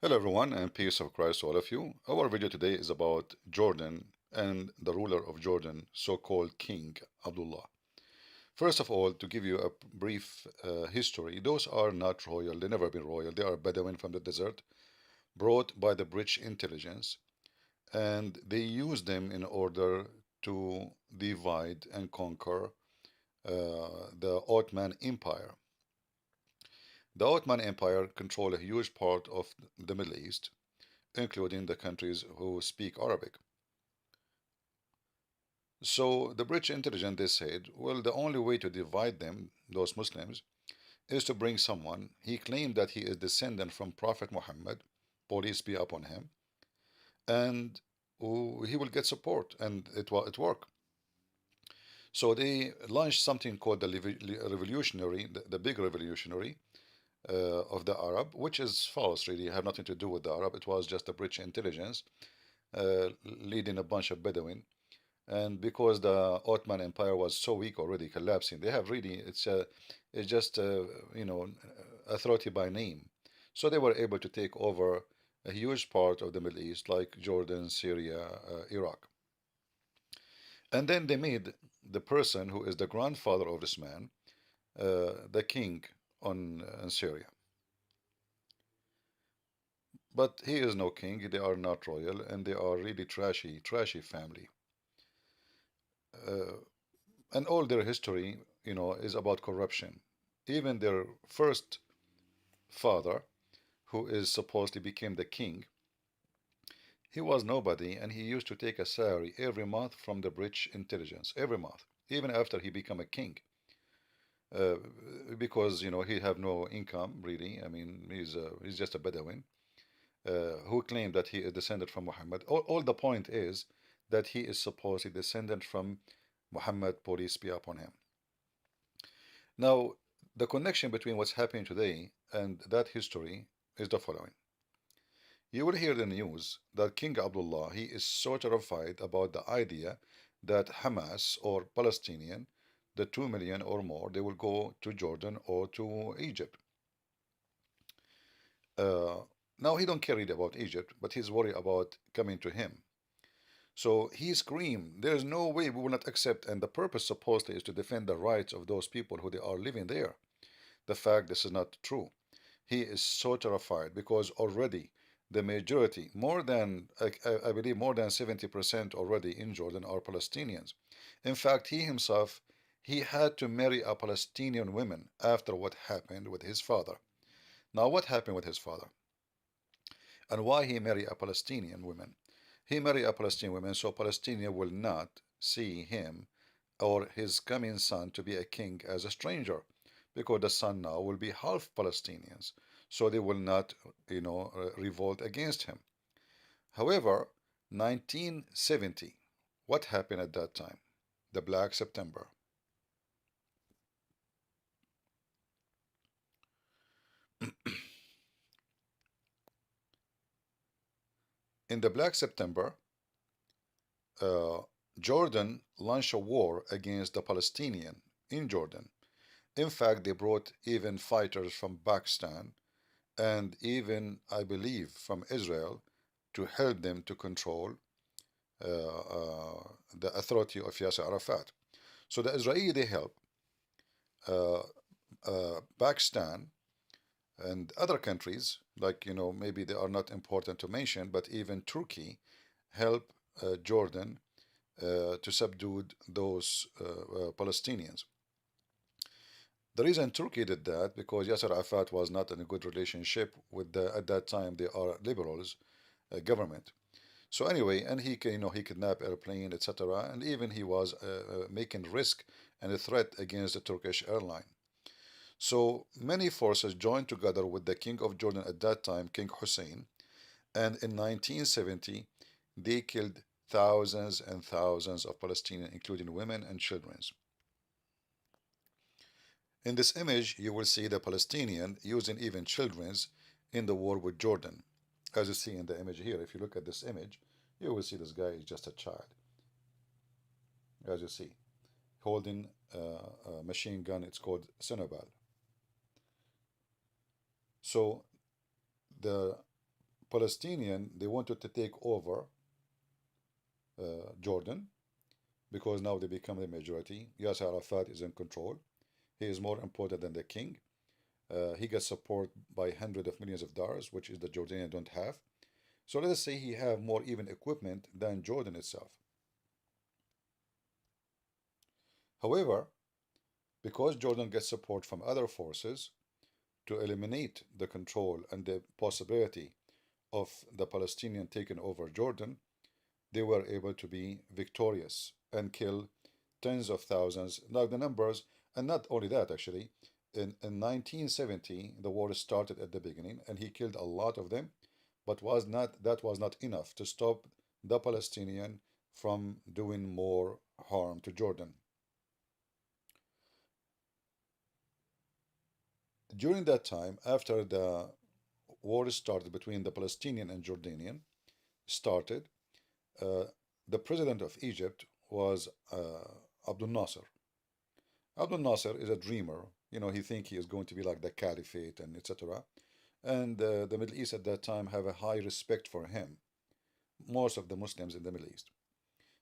Hello everyone and peace of Christ to all of you. Our video today is about Jordan and the ruler of Jordan, so-called King Abdullah. First of all, to give you a brief history, those are not royal, they never been royal. They are Bedouin from the desert, brought by the British intelligence, and they used them in order to divide and conquer the Ottoman Empire. The Ottoman Empire controlled a huge part of the Middle East, including the countries who speak Arabic. So the British intelligence, they said, well, the only way to divide them, those Muslims, is to bring someone. He claimed that he is descendant from Prophet Muhammad, peace be upon him, and he will get support, and it worked. So they launched something called the revolutionary, the big revolutionary of the Arab, which is false, really, had nothing to do with the Arab. It was just the British intelligence leading a bunch of Bedouin. And because the Ottoman Empire was so weak already, collapsing, they have really it's just authority by name. So they were able to take over a huge part of the Middle East, like Jordan, Syria, Iraq. And then they made the person who is the grandfather of this man the king on Syria. But he is no king. They are not royal, and they are really trashy family. Uh, and all their history, is about corruption. Even their first father, who is supposedly became the king, he was nobody, and he used to take a salary every month from the British intelligence, every month, even after he became a king, uh, because he have no income really. I mean, he's just a Bedouin who claimed that he is descended from Muhammad. All the point is that he is supposedly descendant from Muhammad, peace be upon him. Now, the connection between what's happening today and that history is the following. You will hear the news that King Abdullah, he is so terrified about the idea that Hamas or Palestinian, the 2 million or more, they will go to Jordan or to Egypt. Uh, Now he don't care really about Egypt, but he's worried about coming to him. So he screamed, "There's no way we will not accept." And the purpose supposedly is to defend the rights of those people who they are living there. The fact this is not true. He is so terrified because already the majority, more than I believe more than 70% already in Jordan are Palestinians. In fact, he himself, he had to marry a Palestinian woman after what happened with his father. Now, what happened with his father? And why he married a Palestinian woman? He married a Palestinian woman so Palestinian will not see him or his coming son to be a king as a stranger, because the son now will be half Palestinians, so they will not, revolt against him. However, 1970, what happened at that time? The Black September. In the Black September, uh, Jordan launched a war against the Palestinian in Jordan. In fact, they brought even fighters from Pakistan and even, I believe, from Israel to help them to control the authority of Yasser Arafat. So the Israeli, they help uh, Pakistan and other countries, like, maybe they are not important to mention, but even Turkey help Jordan to subdue those Palestinians. The reason Turkey did that because Yasser Arafat was not in a good relationship with the at that time they are liberals government. So anyway, and he kidnapped airplane, etc. And even he was making risk and a threat against the Turkish airline. So many forces joined together with the king of Jordan at that time, King Hussein, and in 1970 they killed thousands and thousands of Palestinians, including women and children. In this image, you will see the Palestinian using even children's in the war with Jordan. As you see in the image here, if you look at this image, you will see this guy is just a child, as you see, holding a machine gun. It's called Sinobal. So the Palestinian, they wanted to take over Jordan because now they become the majority. Yasser Arafat is in control. He is more important than the king. He gets support by hundreds of millions of dollars, which is the Jordanian don't have. So let us say he have more even equipment than Jordan itself. However, because Jordan gets support from other forces to eliminate the control and the possibility of the Palestinian taking over Jordan, they were able to be victorious and kill tens of thousands. Now the numbers, and not only that actually, in 1970 the war started at the beginning, and he killed a lot of them, but that was not enough to stop the Palestinian from doing more harm to Jordan. During that time, after the war started between the Palestinian and Jordanian started, uh, the president of Egypt was Abdul Nasser. Abdul Nasser is a dreamer. He think he is going to be like the caliphate and etc. And the Middle East at that time have a high respect for him. Most of the Muslims in the Middle East.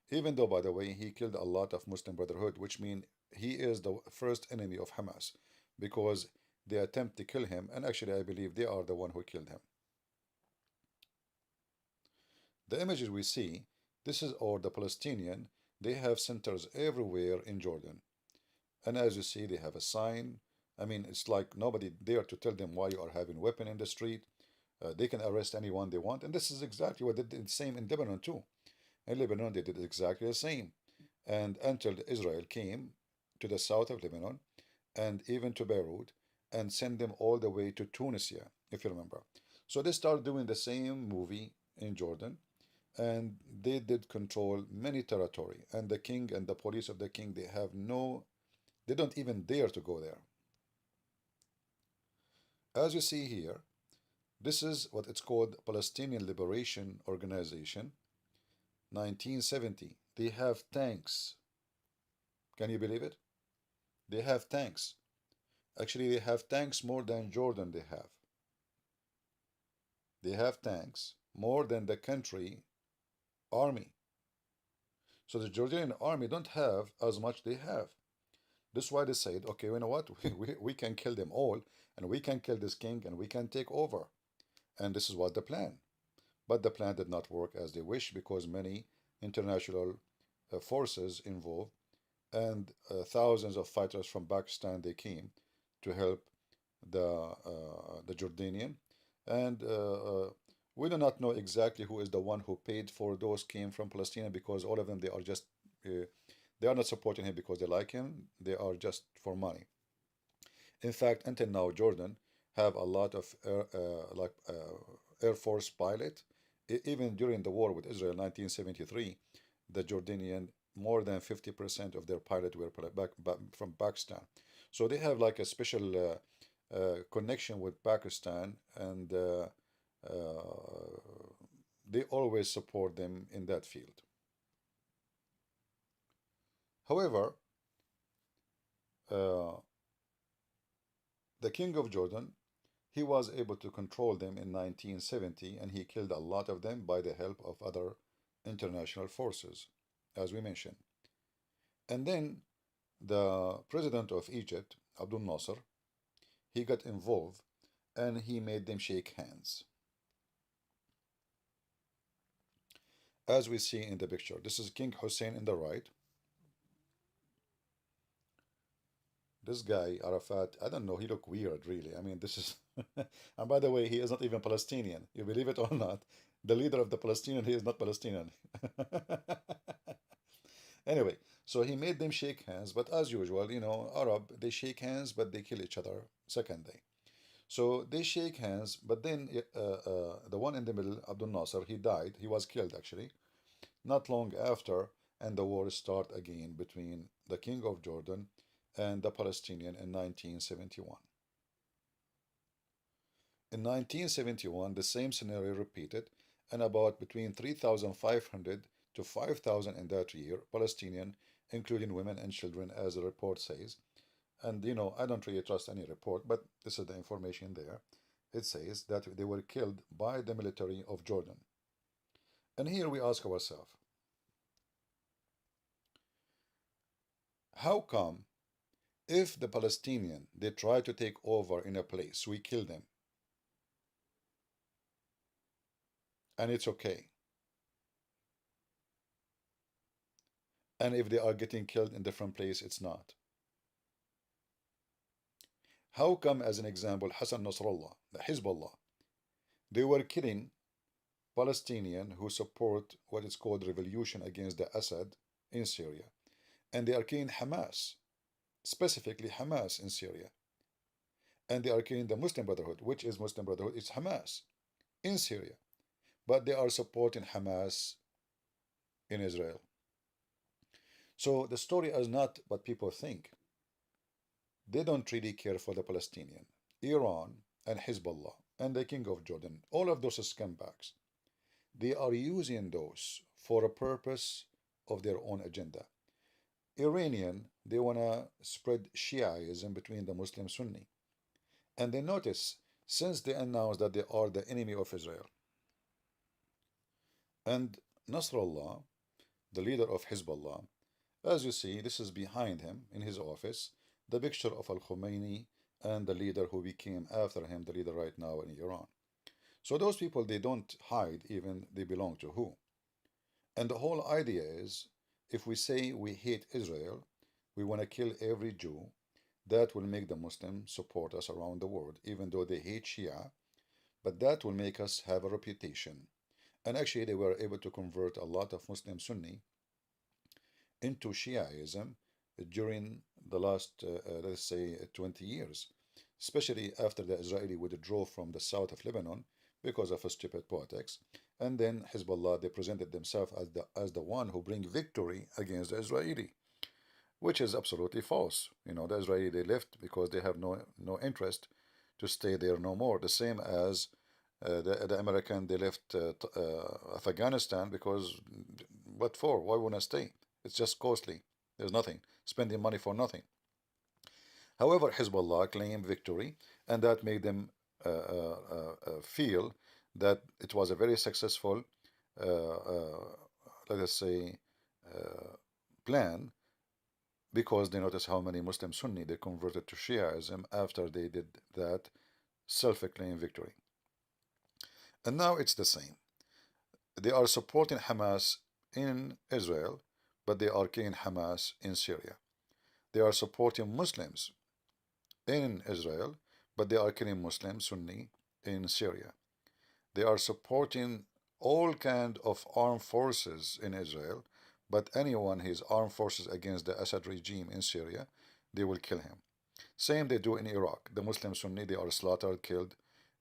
Even though, by the way, he killed a lot of Muslim Brotherhood, which means he is the first enemy of Hamas because they attempt to kill him, and actually I believe they are the one who killed him. The images we see, this is or the Palestinian, they have centers everywhere in Jordan. And as you see, they have a sign. I mean, it's like nobody there to tell them why you are having weapon in the street. They can arrest anyone they want. And this is exactly what they did the same in Lebanon too. In Lebanon, they did exactly the same. And until Israel came to the south of Lebanon and even to Beirut and sent them all the way to Tunisia, if you remember. So they started doing the same movie in Jordan, and they did control many territory. And the king and the police of the king, they don't even dare to go there. As you see here, this is what it's called Palestinian Liberation Organization, 1970. They have tanks. Can you believe it? They have tanks. Actually, they have tanks more than Jordan they have. They have tanks more than the country army. So the Jordanian army don't have as much they have. That's why they said, okay, you know what? We can kill them all, and we can kill this king, and we can take over. And this is what the plan. But the plan did not work as they wish because many international forces involved, and thousands of fighters from Pakistan they came to help the Jordanian, and we do not know exactly who is the one who paid for those came from Palestine because all of them they are just they are not supporting him because they like him. They are just for money. In fact, until now, Jordan have a lot of Air Force pilot. Even during the war with Israel, 1973, the Jordanian more than 50% of their pilots were from Pakistan. So they have like a special connection with Pakistan, and they always support them in that field. However, uh, the king of Jordan, he was able to control them in 1970, and he killed a lot of them by the help of other international forces, as we mentioned. And then the president of Egypt, Abdul Nasser, he got involved and he made them shake hands. As we see in the picture, this is King Hussein in the right. This guy, Arafat, I don't know, he look weird, really. I mean, this is... And by the way, he is not even Palestinian. You believe it or not? The leader of the Palestinian, he is not Palestinian. Anyway, so he made them shake hands, but as usual, Arab, they shake hands, but they kill each other second day. So they shake hands, but then the one in the middle, Abdul Nasser, he died. He was killed, actually, not long after, and the war started again between the king of Jordan and the Palestinian in 1971. In 1971, the same scenario repeated, and about between 3,500 to 5,000 in that year, Palestinian, including women and children, as the report says. And I don't really trust any report, but this is the information there. it says that they were killed by the military of Jordan. And here we ask ourselves, how come if the Palestinian they try to take over in a place, we kill them, and it's okay? And if they are getting killed in different place, it's not. How come, as an example, Hassan Nasrallah, the Hizballah, they were killing Palestinian who support what is called revolution against the Assad in Syria, and they are killing Hamas, specifically Hamas in Syria, and they are killing the Muslim Brotherhood, which is Muslim Brotherhood, it's Hamas in Syria, but they are supporting Hamas in Israel. So the story is not what people think. They don't really care for the Palestinian. Iran and Hezbollah and the King of Jordan, all of those scumbags, they are using those for a purpose of their own agenda. Iranian, they want to spread Shiaism between the Muslim Sunni. And they notice, since they announced that they are the enemy of Israel, and Nasrallah, the leader of Hezbollah, as you see, this is behind him in his office, the picture of Al Khomeini and the leader who became after him, the leader right now in Iran. So those people, they don't hide even they belong to who. And the whole idea is, if we say we hate Israel, we want to kill every Jew, that will make the Muslims support us around the world, even though they hate Shia, but that will make us have a reputation. And actually, they were able to convert a lot of Muslim Sunni into Shiaism during the last, let's say, 20 years, especially after the Israeli withdrew from the south of Lebanon because of a stupid politics. And then Hezbollah, they presented themselves as the one who bring victory against the Israeli, which is absolutely false. You know, the Israeli, they left because they have no interest to stay there no more. The same as the American, they left Afghanistan because what for? Why wouldn't I stay? It's just costly. There's nothing. Spending money for nothing. However, Hezbollah claimed victory, and that made them feel that it was a very successful, let us say, plan, because they noticed how many Muslim Sunni they converted to Shiaism after they did that self-acclaimed victory. And now it's the same. They are supporting Hamas in Israel, but they are killing Hamas in Syria. They are supporting Muslims in Israel, but they are killing Muslim Sunni in Syria. They are supporting all kind of armed forces in Israel, but anyone who is armed forces against the Assad regime in Syria, they will kill him. Same they do in Iraq. The Muslim Sunni, they are slaughtered, killed.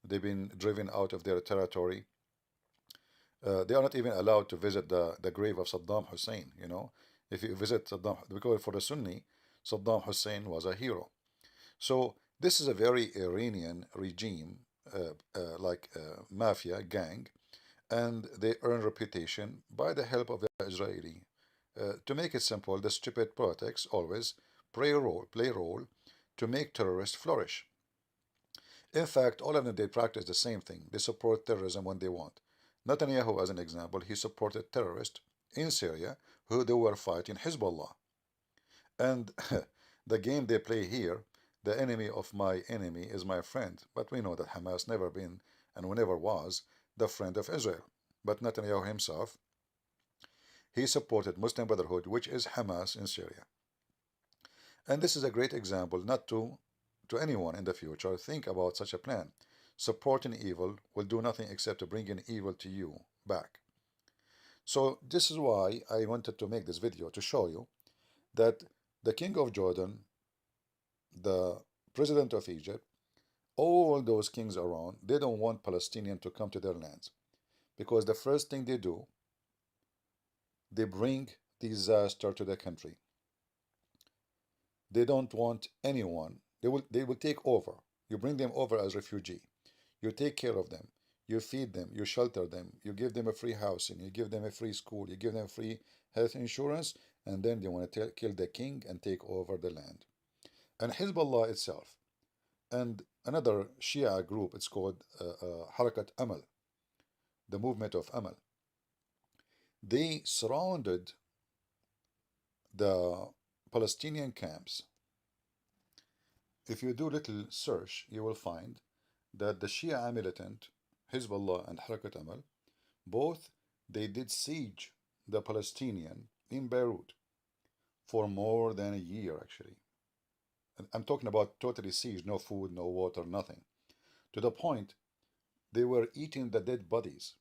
They've been driven out of their territory. They are not even allowed to visit the grave of Saddam Hussein, you know. If you visit Saddam, because for the Sunni, Saddam Hussein was a hero. So this is a very Iranian regime, like mafia gang, and they earn reputation by the help of the Israeli. To make it simple, the stupid politics always play a role to make terrorists flourish. In fact, all of them, they practice the same thing. They support terrorism when they want. Netanyahu, as an example, he supported terrorists in Syria who they were fighting Hezbollah. And the game they play here, the enemy of my enemy is my friend. But we know that Hamas never been and never was the friend of Israel. But Netanyahu himself, he supported Muslim Brotherhood, which is Hamas in Syria. And this is a great example not to anyone in the future think about such a plan. Supporting evil will do nothing except to bring in evil to you back. So this is why I wanted to make this video, to show you that the King of Jordan, the President of Egypt, all those kings around, they don't want Palestinians to come to their lands. Because the first thing they do, they bring disaster to the country. They don't want anyone. They will take over. You bring them over as refugee. You take care of them. You feed them. You shelter them. You give them a free housing. You give them a free school. You give them free health insurance. And then they want to kill the king and take over the land. And Hezbollah itself, And another Shia group, it's called Harakat Amal, the movement of Amal. They surrounded the Palestinian camps. If you do a little search, you will find that the Shia militant, Hizballah and Harakat Amal, both they did siege the Palestinian in Beirut for more than a year, actually. And I'm talking about totally siege, no food, no water, nothing. To the point they were eating the dead bodies.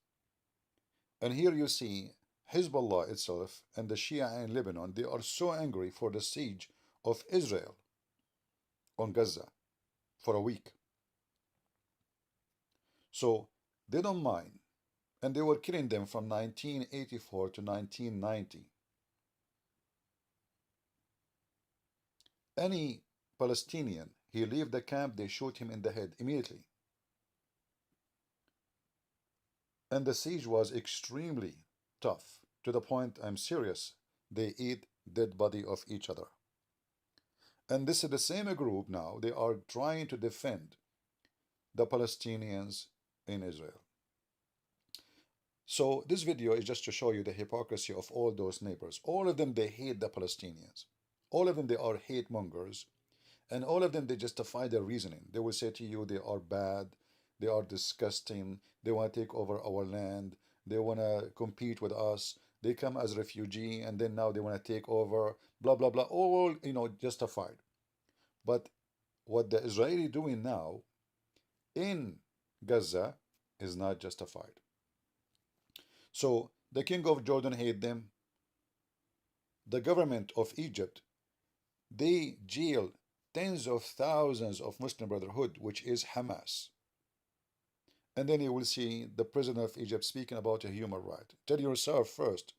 And here you see Hezbollah itself and the Shia in Lebanon, they are so angry for the siege of Israel on Gaza for a week. So they don't mind. And they were killing them from 1984 to 1990. Any Palestinian, he leave the camp, they shoot him in the head immediately. And the siege was extremely tough, to the point, I'm serious, they eat dead body of each other. And this is the same group now, they are trying to defend the Palestinians in Israel. So this video is just to show you the hypocrisy of all those neighbors. All of them, they hate the Palestinians. All of them, they are hate mongers. And all of them, they justify their reasoning. They will say to you, they are bad, they are disgusting, they want to take over our land, they want to compete with us, they come as refugee, and then now they want to take over, blah, blah, blah, all, justified. But what the Israeli doing now in Gaza is not justified. So the king of Jordan hate them. The government of Egypt, they jail tens of thousands of Muslim Brotherhood, which is Hamas. And then you will see the president of Egypt speaking about a human right. Tell yourself first,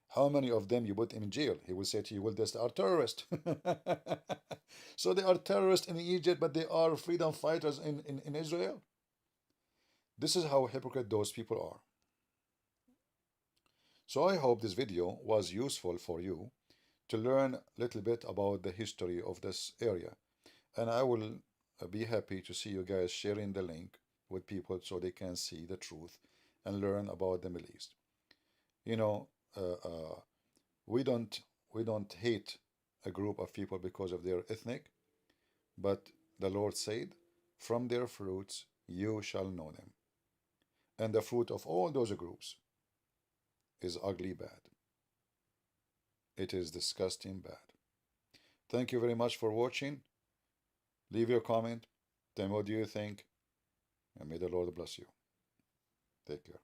how many of them you put in jail? He will say to you, well, they are terrorists. So they are terrorists in Egypt, but they are freedom fighters in Israel. This is how hypocrite those people are. So I hope this video was useful for you to learn a little bit about the history of this area. And I will be happy to see you guys sharing the link with people so they can see the truth and learn about the Middle East. You know, we don't hate a group of people because of their ethnic, but the Lord said, from their fruits you shall know them. And the fruit of all those groups is ugly bad. It is disgusting bad. Thank you very much for watching. Leave your comment. Tell me what do you think. And may the Lord bless you. Take care.